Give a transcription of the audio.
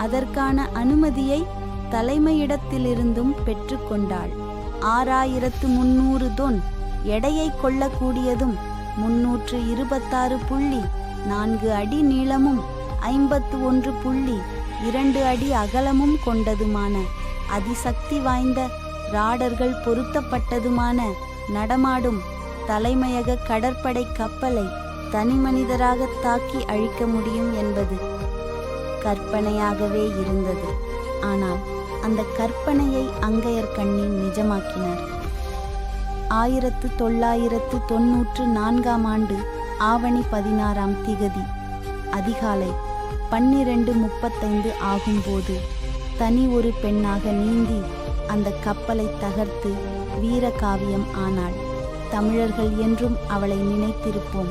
அதற்கான அனுமதியை தலைமையிடத்திலிருந்தும் பெற்றுக்கொண்டாள். 6300 தொன் எடையை கொள்ளக்கூடியதும் 326.4 அடி நீளமும் 51.2 அடி அகலமும் கொண்டதுமான அதிசக்தி வாய்ந்த ராடர்கள் பொருத்தப்பட்டதுமான நடமாடும் தலைமையக கடற்படை கப்பலை தனிமனிதராக தாக்கி அழிக்க முடியும் என்பது கற்பனையாகவே இருந்தது. ஆனால் அந்த கற்பனையை அங்கையர்கண்ணி நிஜமாக்கினார். 1994 ஆண்டு ஆவணி 16 அதிகாலை 12:35 ஆகும்போது தனி ஒரு பெண்ணாக நீந்தி அந்த கப்பலை தகர்த்து வீரகாவியம் ஆனாள். தமிழர்கள் என்றும் அவளை நினைத்திருப்போம்.